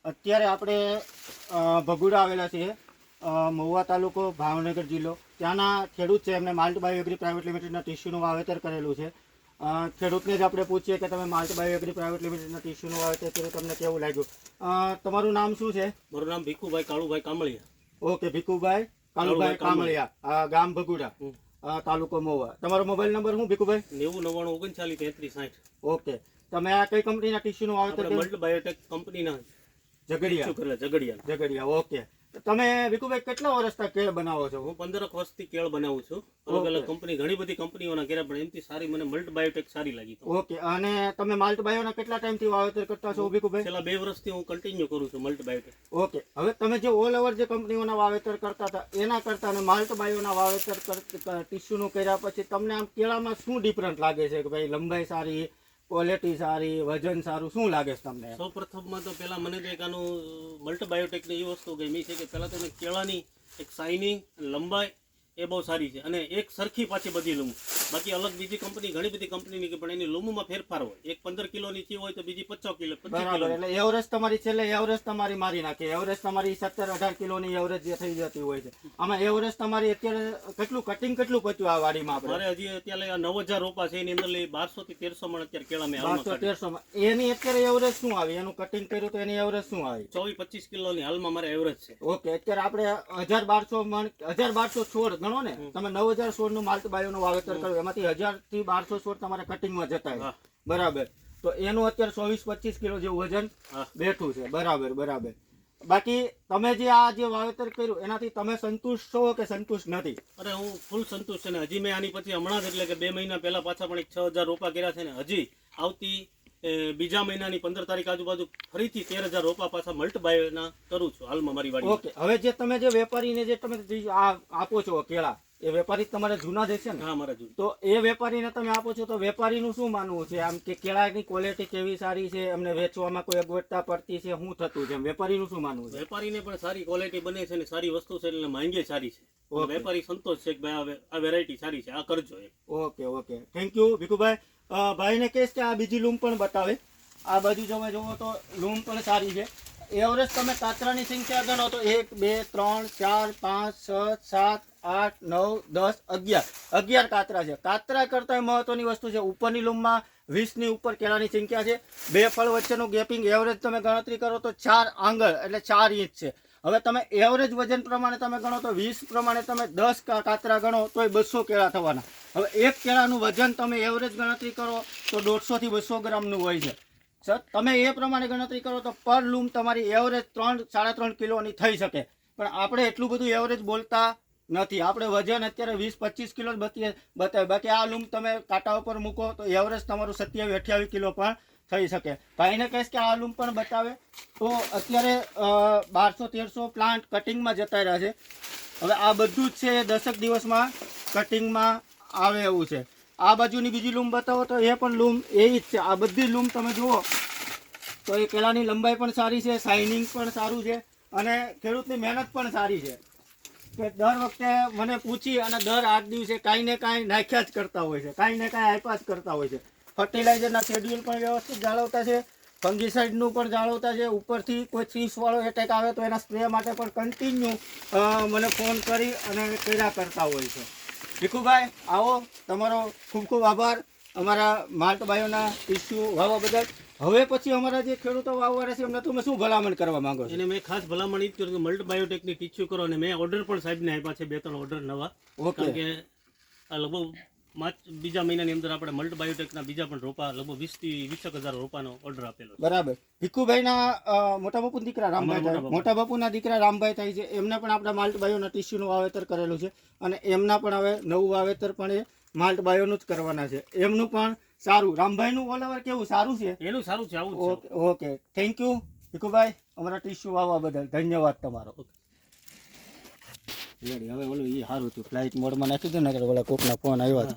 અત્યારે આપણે ભગુડા આવેલા છીએ, મહુવા તાલુકો, ભાવનગર જિલ્લો. ત્યાંના ખેડૂત છે, એમને માલ્ટ બાયો એગ્રી પ્રાઇવેટ લિમિટેડના ટીસ્યુનું વાવેતર કરેલું છે. ખેડૂતને જ આપણે પૂછીએ કે તમે માલ્ટ બાયો એગ્રી પ્રાઇવેટ લિમિટેડના ટીસ્યુનું વાવેતર કર્યું, તમને કેવું લાગ્યું? તમારું નામ શું છે? મારું નામ ભીખુભાઈ કાળુભાઈ કામળિયા. ઓકે, ભીખુભાઈ કાળુભાઈ કામળિયા, ગામ ભગુડા, તાલુકો મહુવા. તમારો મોબાઈલ નંબર શું ભીખુભાઈ? 90 99 39 33 60. ઓકે, તમે આ કઈ કંપનીના ટીસ્યુનું વાવેતર કર્યું? મલ્ટ બાયોટેક કંપનીના ઝઘડિયા. ઝઘડિયા. ઓકે, તમે ભીખુભાઈ કેટલા વર્ષથી કેળ બનાવો છો? હું 15 વર્ષથી કેળ બનાવું છું. અલગ અલગ કંપની, ઘણી બધી કંપનીઓના કર્યા, પણ એમથી સારી મને મલ્ટ બાયોટેક સારી લાગી. ઓકે, અને તમે માલ્ટ બાયોના કેટલા ટાઈમથી વાવેતર કરતા છો ભીખુભાઈ? છેલ્લા 2 વર્ષથી હું કન્ટિન્યુ કરું છું મલ્ટ બાયોટેક. ઓકે, હવે તમે જે ઓલ ઓવર જે કંપનીઓના વાવેતર કરતા હતા એના કરતા અને માલ્ટ બાયોના વાવેતર ટીસ્યુનું કર્યા પછી તમને આમ કેળામાં શું ડિફરન્ટ લાગે છે? કે ભાઈ લંબાઈ સારી, ક્વોલિટી સારી, વજન સારું, શું લાગે છે તમને? સૌ પ્રથમમાં તો પેલા મને તો એક આનું મલ્ટ બાયોટેકની એ વસ્તુ ગમી છે કે પેલા તો કેળાની એક શાઇનિંગ, લંબાઈ એ બહુ સારી છે, અને એક સરખી પાછી બધી લૂમ. બાકી અલગ બીજી કંપની, ઘણી બધી કંપનીની, પણ એની લૂમમાં ફેરફાર હોય. એક 15 કિલોની ચી હોય તો બીજી 50 કિલો. બરાબર, એટલે એવરેજ તમારી છેલ્લે એવરેજ તમારી મારી નાખે. એવરેજ તમારી 17-18 કિલોની એવરેજ જે થઈ જતી હોય છે. આમાં એવરેજ તમારી અત્યારે કેટલું કટિંગ કેટલું પચ્યું આ વાડીમાં? આપણે હજી અત્યારે 9000 રોપા છે, એની અંદર 1200 થી 1300 મણ અત્યારે કેળા મેં 1200-1300 માં. એની અત્યારે એવરેજ શું આવી? એનું કટિંગ કર્યું તો એની એવરેજ શું આવી? 24-25 કિલોની હાલમાં મારે એવરેજ છે. ઓકે, અત્યારે આપણે 1200 મણ, 1200 છોડ ગણો ને, તમે 9000 છોડ નું માલ્ટ બાયોનું વાવેતર કર્યું, એમાંથી 1000 થી 1200 છોડ તમારે કટિંગમાં જતા હોય. બરાબર, તો એનું અત્યારે 24-25 કિલો જેવું વજન બેઠું છે. બરાબર. બાકી તમે જે આ જે વાવેતર કર્યું એનાથી તમે સંતુષ્ટ છો કે સંતુષ્ટ નથી? અરે હું ફૂલ સંતુષ્ટ છે ને. હજી મેં આની પછી હમણાં જ, એટલે કે 2 મહિના પહેલા પાછા પણ 6000 રોપા કર્યા છે ને. હજી આવતી બીજા મહિનાની 15 તારીખ આજુબાજુ ફરીથી 13000 રોપા પાછા મલ્ટ બાયોના કરું છું હાલમાં મારી વાડી. ઓકે, હવે જે તમે જે વેપારીને જે તમે આપો છો કેળા, એ વેપારી તમારે જૂના જ છે ને? હા, મારા જૂના. તો એ વેપારીને તમે આપો છો તો વેપારીનું શું માનવું છે આમ કે કેળાની ક્વોલિટી કેવી સારી છે, એમને વેચવામાં કોઈ અગવડતા પડતી છે, શું થતું છે? વેપારીનું શું માનવું છે? વેપારીને પણ સારી ક્વોલિટી બને છે ને સારી વસ્તુ છે, એટલે માંગે સારી છે. વેપારી સંતોષ છે કે ભાઈ આ વેરાયટી સારી છે, આ કરજો. Okay, thank you Bhikhubhai. ભાઈને કહેશ કે આ બીજી લૂમ પણ બતાવે. આ બાજુ તમે જોવો તો લૂમ પણ સારી છે. એવરેજ તમે કાતરાની સંખ્યા ગણો તો 1 2 3 4 5 6 7 8 9 10 11 કાતરા છે. કાતરા કરતા મહત્વની વસ્તુ છે, ઉપરની લૂમમાં 20 ની ઉપર કેળાની સંખ્યા છે. 2 ફળ વચ્ચેનું ગેપિંગ એવરેજ તમે ગણતરી કરો તો 4 આંગળ એટલે 4 ઇંચ છે. હવે તમે એવરેજ વજન પ્રમાણે તમે ગણો તો 20 પ્રમાણે તમે 10 કાતરા ગણો તોય 200 કેળા થવાના. હવે એક કેળાનું વજન તમે એવરેજ ગણતરી કરો તો 150 થી 200 ગ્રામનું હોય છે. સર, તમે એ પ્રમાણે ગણતરી કરો તો પર લૂમ તમારી એવરેજ 3-3.5 કિલોની થઈ શકે, પણ આપણે એટલું બધું એવરેજ બોલતા નથી. આપણે વજન અત્યારે 20-25 કિલો જ બતાવે. બાકી આ લૂમ તમે કાંટા ઉપર મૂકો તો એવરેજ તમારું 27-28 કિલો પણ થઈ શકે. ભાઈને કહીશ કે આ લૂમ પણ બતાવે. તો અત્યારે 1200-1300 પ્લાન્ટ કટિંગમાં જતા રહ્યા છે. હવે આ બધું જ છે 10 દિવસમાં કટિંગમાં આવે એવું છે. આ બાજુની બીજી લૂમ બતાવો તો એ પણ લૂમ એવી જ છે. આ બધી લૂમ તમે જુઓ તો એ કેળાની લંબાઈ પણ સારી છે, શાઇનિંગ પણ સારું છે, અને ખેડૂતની મહેનત પણ સારી છે. કે દર વખતે મને પૂછી અને દર 8 દિવસે કાંઈ ને કાંઈ નાખ્યા જ કરતા હોય છે, કાંઈ ને કાંઈ આપ્યા જ કરતા હોય છે. ફર્ટિલાઇઝરના શેડ્યુલ પણ વ્યવસ્થિત જાળવતા છે, ફંગીસાઇડનું પણ જાળવતા છે. ઉપરથી કોઈ 30વાળો એટેક આવે તો એના સ્પ્રે માટે પણ કન્ટિન્યુ મને ફોન કરી અને કર્યા કરતા હોય છે. ભીખુભાઈ, આવો, તમારો ખૂબ ખૂબ આભાર અમારા માલ્ટ બાયોના ટીસ્યુ વાવવા બદલ. હવે પછી અમારા જે ખેડૂતો વાવવાના છે એમને તમે શું ભલામણ કરવા માંગો છો? એને મેં ખાસ ભલામણ એ જ કર્યું કે મલ્ટ બાયોટેકની ટીસ્યુ કરો, અને મેં ઓર્ડર પણ સાહેબને આપ્યા છે, 2-3 ઓર્ડર નવા. કારણ કે આ લગભગ બીજા મહિનાની અંદર આપણે મલ્ટ બાયોટેકના બીજા પણ રોપા લગભગ 20 થી 20,000 રોપાનો ઓર્ડર આપેલો છે. બરાબર. ભીખુભાઈના મોટા બાપુ દીકરા રામભાઈ, મોટા બાપુના દીકરા રામભાઈ થાય છે, એમને પણ આપણે માલ્ટ બાયોના ટીસ્યુનું વાવેતર કરેલું છે, અને એમના પણ હવે નવું વાવેતર પણ એ માલ્ટ બાયોનું જ કરવાના છે. એમનું પણ સારું. રામભાઈનું ઓલઓવર કેવું સારું છે? એનું સારું છે, આવું છે. ઓકે, થેન્ક યુ ભીખુભાઈ અમારા ટીસ્યુ વાવવા બદલ. ધન્યવાદ તમારો. હવે ઓલું એ સારું હતું, ફ્લાઇટ મોડમાં નાખી દો ને, ઓલા કોકના ફોન આવ્યા.